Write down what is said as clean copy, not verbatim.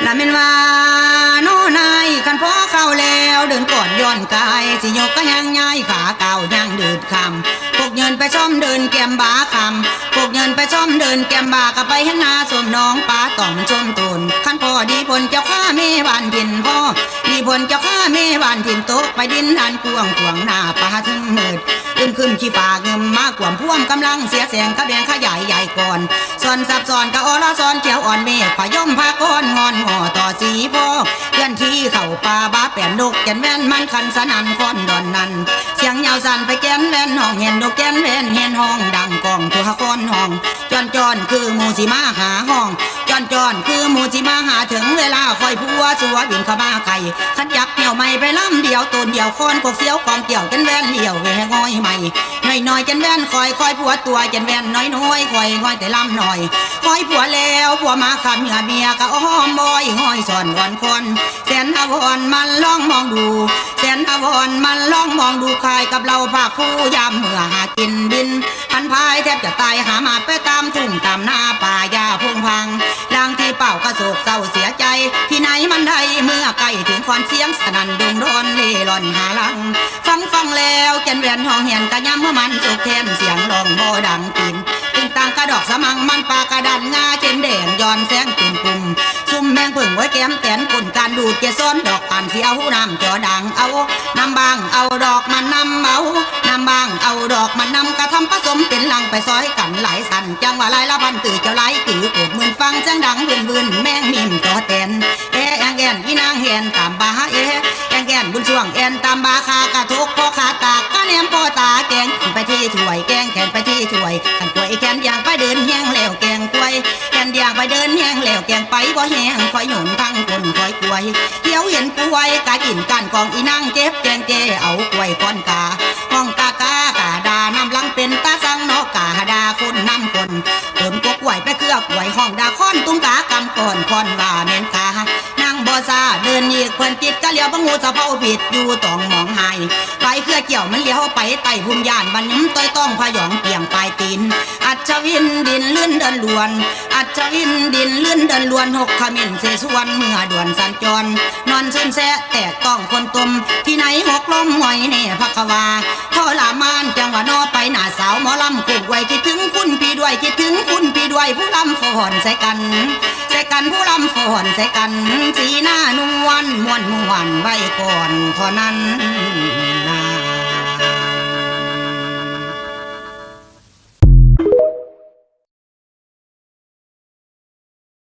ละเม็นว่าโน่นายคันพ่อเข้าแล้วเดินก่อนย้อนกายสิยกก็ยังย้ายขาเก่ายังเดินคำพวกเงินไปซ่อมเดินแกมบาคำพวกเงินไปซ่อมเดินแกมบาก็ไปเห็นนาสมน้องป้าต่อมชมตนคันพ่อดีพลเจ้าข้าเมบ้านถิ่นพ่อดีพลเจ้าข้าเมบ้านถิ่นโตไปดินอันกวางขวางหน้าป้าถึงมืดขึ้นขี้ปากเงิมมากกว่าพ่วงกำลังเสียแสงขะแดงขยายใหญ่ก่อนส่วนซับซ้อนกะอละซ้อนเขียวอ่อนเมฆพย่อมพาก้อนงอนห่อต่อสีพ่อเพื่อนที่เข่าป่าบ้าแป่นนกแก่นแว่นมันคันสนันคอนดอนนั้นเสียงยาวสั่นไปแก่นแว่นห้องเห็นนกแก่นแว่นเห็นห้องดังกองตัวคอนห้องจอนคือมูสิมาหาห้องจอนคือมูสิมาหาถึงเวลาคอยผัวสัววิ่งเข้ามาไก่ขันยักเหี่ยวไม่ไปล้ำเดียวต้นเดียวคอนกกเสียวกองเกี่ยวแก่นแว่นเหี่ยวแหวงอยใหม่น้อยแก่นแว่นคอยผัวตัวแก่นแว่นน้อยคอยงอยแต่ล้ำหน่อยคอยผัวแล้วผัวมาคำเมียก็อ้อมบอยห้อยสอนก่อนคนแสนอวรมันลองมองดูแสนอวรมันลองมองดูคายกับเราภาคคู่ยามเมื่อหากินบินพันพายแทบจะตายหามาไปตามทุ่งตามหน้าป่ายาพงพังลางที่เป่ากระโศกเศร้าเสียใจที่ไหนมันได้เมื่อใกล้ถึงคอนเสียงสนั่นดงร้อนเล่ร่อนหาลังฟังแล้วแก่นแหวนห้องเหียนกะย้ำเมื่อมันสุกแทนเสียงร้องโบดังปินตึงต่างกระดอกสมังมันปากระดันงาเจนแดงย้อนแสงเป็นกลุ่มซุ่มแมงผึ่งไว้แก้มแตนกลนการดูดเกสรดอกผ่านเสียวน้ำจอดังเอาน้ำบางเอาดอกมันนำเอาน้ำบางเอาดอกมันนำกระทำผสมเป็นลังไปซอยกันหลายสันจังว่าลายละพันตื่นเจ้าไล่ตื่นโกดหมื่นฟังจังดังบืนแมงมิมจอแตนแองแอนพี่นางแหนตามบาแองแอนบุญช่วงแอนตามบาคากระทุกพ่อขาตากกะแนมพ่อตาแกงไปที่ถ้วยแกงแขนไปที่ถ้วยกันกล้วยแขนยางไปเดินแห้งแล้วแกงกล้วยแขนยางไปเดินแห้งแล้วแกงไปบ่แห้งคอยหนุนทั้งคนคอยกล้วยเที่ยวเห็นกล้วยกะกินกันกองอีนางเก็บแกงเจเอากล้วยก้อนกาห้องกากดาน้ำลังเป็นตาสังนกกาดาคนน้ำคนต้นกกล้วยไปเครือกล้วยห้องดาค้อนตุ้งกากำก่อนคอนว่าเมนกานางบ่ซาเดินอีกเพิ่นจิตกะเลี้ยวบังหูสะเพาผิดอยู่ต้องมองหายไปเครือเกี่ยวมันเลี้ยวไปไต่ภูมิยานบันยิ้มต้อยต้องพยองเปียงปลายตีนอัจฉวินดินเลื่อนเดินลวนอัจฉวินดินเลื่อนเดินลวนหกขมิ้นเสสวนเมื่อด่วนสัญจรนอนซึมแสะแต่ต้องคนตุ่มที่ไหนหกล้มหอยเน่พักวาทรมานจังหวะนอไปหน้าสาวหมอลำกุกไว้คิดถึงคุณพี่ด้วยคิดถึงคุณพี่ด้วยผู้ลำฝนใส่กันผู้ลำฝนใส่กันสีหน้านวลม้วนไว้ก่อนเท่านั้น